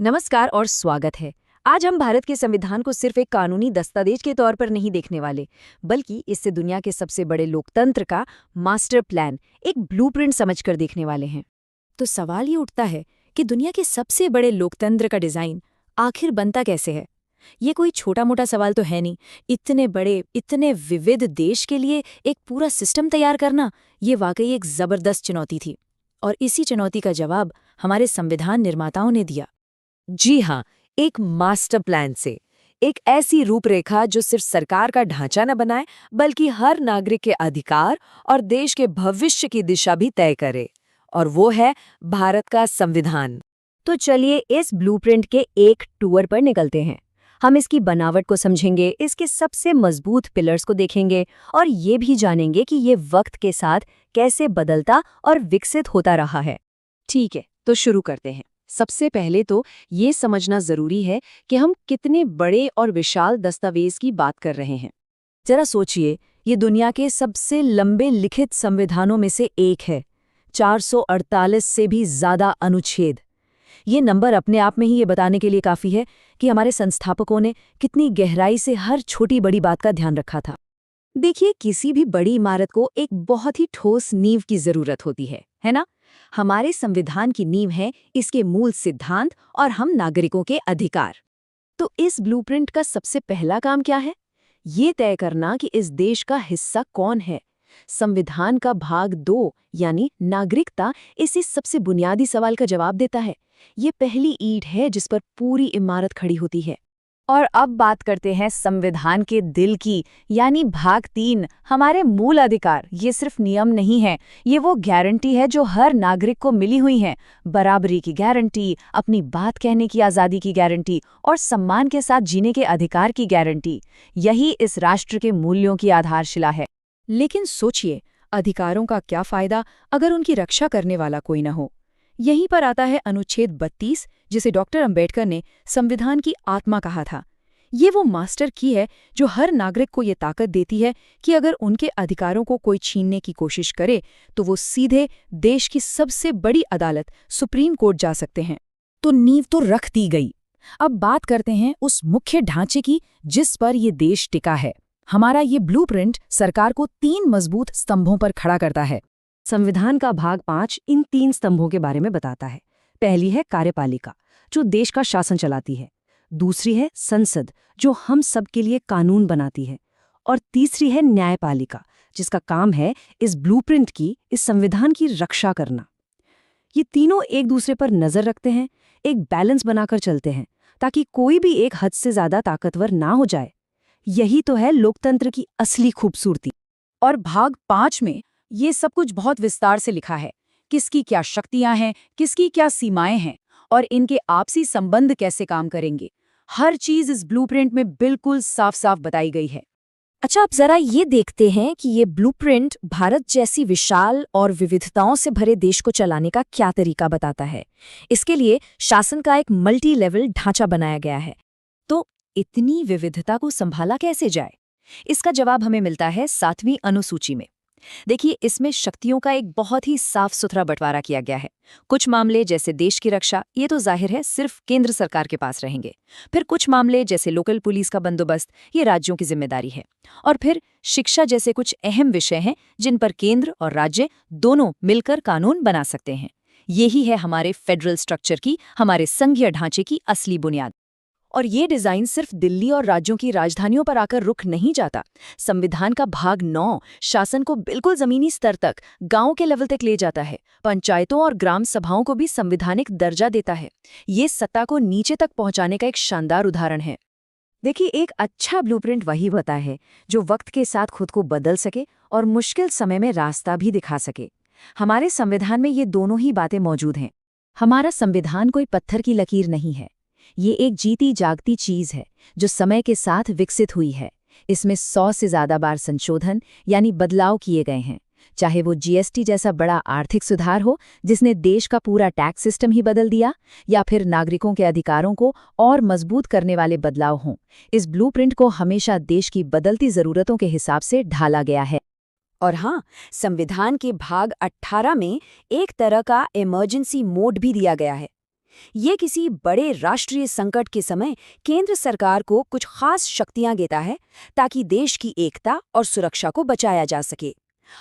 नमस्कार और स्वागत है। आज हम भारत के संविधान को सिर्फ एक कानूनी दस्तावेज के तौर पर नहीं देखने वाले, बल्कि इससे दुनिया के सबसे बड़े लोकतंत्र का मास्टर प्लान, एक ब्लूप्रिंट समझकर देखने वाले हैं। तो सवाल ये उठता है कि दुनिया के सबसे बड़े लोकतंत्र का डिजाइन आखिर बनता कैसे है। ये कोई छोटा मोटा सवाल तो है नहीं। इतने बड़े, इतने विविध देश के लिए एक पूरा सिस्टम तैयार करना, ये वाकई एक जबरदस्त चुनौती थी। और इसी चुनौती का जवाब हमारे संविधान निर्माताओं ने दिया। जी हाँ, एक मास्टर प्लान से। एक ऐसी रूपरेखा जो सिर्फ सरकार का ढांचा न बनाए, बल्कि हर नागरिक के अधिकार और देश के भविष्य की दिशा भी तय करे। और वो है भारत का संविधान। तो चलिए इस ब्लूप्रिंट के एक टूर पर निकलते हैं। हम इसकी बनावट को समझेंगे, इसके सबसे मजबूत पिलर्स को देखेंगे और ये भी जानेंगे कि ये वक्त के साथ कैसे बदलता और विकसित होता रहा है। ठीक है, तो शुरू करते हैं। सबसे पहले तो ये समझना जरूरी है कि हम कितने बड़े और विशाल दस्तावेज की बात कर रहे हैं। जरा सोचिए, ये दुनिया के सबसे लंबे लिखित संविधानों में से एक है। 448 से भी ज्यादा अनुच्छेद। ये नंबर अपने आप में ही ये बताने के लिए काफी है कि हमारे संस्थापकों ने कितनी गहराई से हर छोटी बड़ी बात का ध्यान रखा था। देखिए, किसी भी बड़ी इमारत को एक बहुत ही ठोस नींव की जरूरत होती है ना? हमारे संविधान की नींव है इसके मूल सिद्धांत और हम नागरिकों के अधिकार। तो इस ब्लूप्रिंट का सबसे पहला काम क्या है? ये तय करना कि इस देश का हिस्सा कौन है। संविधान का भाग 2 यानी नागरिकता इसी सबसे बुनियादी सवाल का जवाब देता है। ये पहली ईंट है जिस पर पूरी इमारत खड़ी होती है। और अब बात करते हैं संविधान के दिल की, यानी भाग 3, हमारे मूल अधिकार। ये सिर्फ नियम नहीं है, ये वो गारंटी है जो हर नागरिक को मिली हुई है। बराबरी की गारंटी, अपनी बात कहने की आज़ादी की गारंटी और सम्मान के साथ जीने के अधिकार की गारंटी। यही इस राष्ट्र के मूल्यों की आधारशिला है। लेकिन सोचिए, अधिकारों का क्या फायदा अगर उनकी रक्षा करने वाला कोई न हो। यहीं पर आता है अनुच्छेद 32, जिसे डॉक्टर अंबेडकर ने संविधान की आत्मा कहा था। ये वो मास्टर की है जो हर नागरिक को ये ताकत देती है कि अगर उनके अधिकारों को कोई छीनने की कोशिश करे तो वो सीधे देश की सबसे बड़ी अदालत सुप्रीम कोर्ट जा सकते हैं। तो नींव तो रख दी गई। अब बात करते हैं उस मुख्य ढांचे की जिस पर ये देश टिका है। हमारा ये ब्लूप्रिंट सरकार को 3 मजबूत स्तंभों पर खड़ा करता है। संविधान का भाग 5 इन 3 स्तंभों के बारे में बताता है। पहली है कार्यपालिका, जो देश का शासन चलाती है। दूसरी है संसद, जो हम सब के लिए कानून बनाती है। और तीसरी है न्यायपालिका, जिसका काम है इस ब्लूप्रिंट की, इस संविधान की रक्षा करना। ये तीनों एक दूसरे पर नजर रखते हैं, एक बैलेंस बनाकर चलते हैं, ताकि कोई भी एक हद से ज्यादा ताकतवर ना हो जाए। यही तो है लोकतंत्र की असली खूबसूरती। और भाग 5 में ये सब कुछ बहुत विस्तार से लिखा है। किसकी क्या शक्तियां हैं, किसकी क्या सीमाएं हैं और इनके आपसी संबंध कैसे काम करेंगे। हर चीज इस ब्लूप्रिंट में बिल्कुल साफ साफ बताई गई है। अच्छा, अब जरा ये देखते हैं कि ये ब्लूप्रिंट भारत जैसी विशाल और विविधताओं से भरे देश को चलाने का क्या तरीका बताता है। इसके लिए शासन का एक मल्टी लेवल ढांचा बनाया गया है। तो इतनी विविधता को संभाला कैसे जाए? इसका जवाब हमें मिलता है 7वीं अनुसूची में। देखिए, इसमें शक्तियों का एक बहुत ही साफ सुथरा बंटवारा किया गया है। कुछ मामले जैसे देश की रक्षा, ये तो जाहिर है सिर्फ केंद्र सरकार के पास रहेंगे। फिर कुछ मामले जैसे लोकल पुलिस का बंदोबस्त, ये राज्यों की जिम्मेदारी है। और फिर शिक्षा जैसे कुछ अहम विषय हैं जिन पर केंद्र और राज्य दोनों मिलकर कानून बना सकते हैं। यही है हमारे फेडरल स्ट्रक्चर की, हमारे संघीय ढांचे की असली बुनियाद। और ये डिजाइन सिर्फ दिल्ली और राज्यों की राजधानियों पर आकर रुक नहीं जाता। संविधान का भाग 9 शासन को बिल्कुल जमीनी स्तर तक, गांव के लेवल तक ले जाता है। पंचायतों और ग्राम सभाओं को भी संवैधानिक दर्जा देता है। ये सत्ता को नीचे तक पहुंचाने का एक शानदार उदाहरण है। देखिए, एक अच्छा ब्लूप्रिंट वही होता है जो वक्त के साथ खुद को बदल सके और मुश्किल समय में रास्ता भी दिखा सके। हमारे संविधान में ये दोनों ही बातें मौजूद हैं। हमारा संविधान कोई पत्थर की लकीर नहीं है। ये एक जीती जागती चीज है जो समय के साथ विकसित हुई है। इसमें 100 से ज्यादा बार संशोधन यानी बदलाव किए गए हैं। चाहे वो जीएसटी जैसा बड़ा आर्थिक सुधार हो जिसने देश का पूरा टैक्स सिस्टम ही बदल दिया, या फिर नागरिकों के अधिकारों को और मजबूत करने वाले बदलाव हों। इस ब्लूप्रिंट को हमेशा देश की बदलती जरूरतों के हिसाब से ढाला गया है। और हाँ, संविधान के भाग 18 में एक तरह का इमरजेंसी मोड भी दिया गया है। ये किसी बड़े राष्ट्रीय संकट के समय केंद्र सरकार को कुछ खास शक्तियां देता है ताकि देश की एकता और सुरक्षा को बचाया जा सके।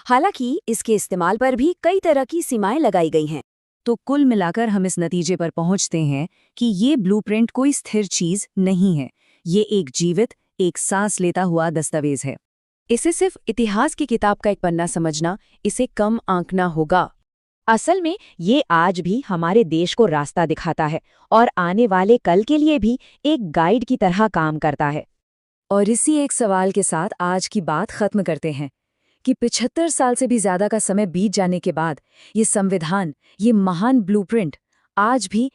हालांकि इसके इस्तेमाल पर भी कई तरह की सीमाएं लगाई गई हैं। तो कुल मिलाकर हम इस नतीजे पर पहुंचते हैं कि ये ब्लूप्रिंट कोई स्थिर चीज नहीं है। ये एक जीवित, एक सांस लेता हुआ दस्तावेज है। इसे सिर्फ इतिहास की किताब का एक पन्ना समझना, इसे कम आंकना होगा। असल में ये आज भी हमारे देश को रास्ता दिखाता है और आने वाले कल के लिए भी एक गाइड की तरह काम करता है। और इसी एक सवाल के साथ आज की बात खत्म करते हैं कि 75 साल से भी ज्यादा का समय बीत जाने के बाद ये संविधान, ये महान ब्लूप्रिंट आज भी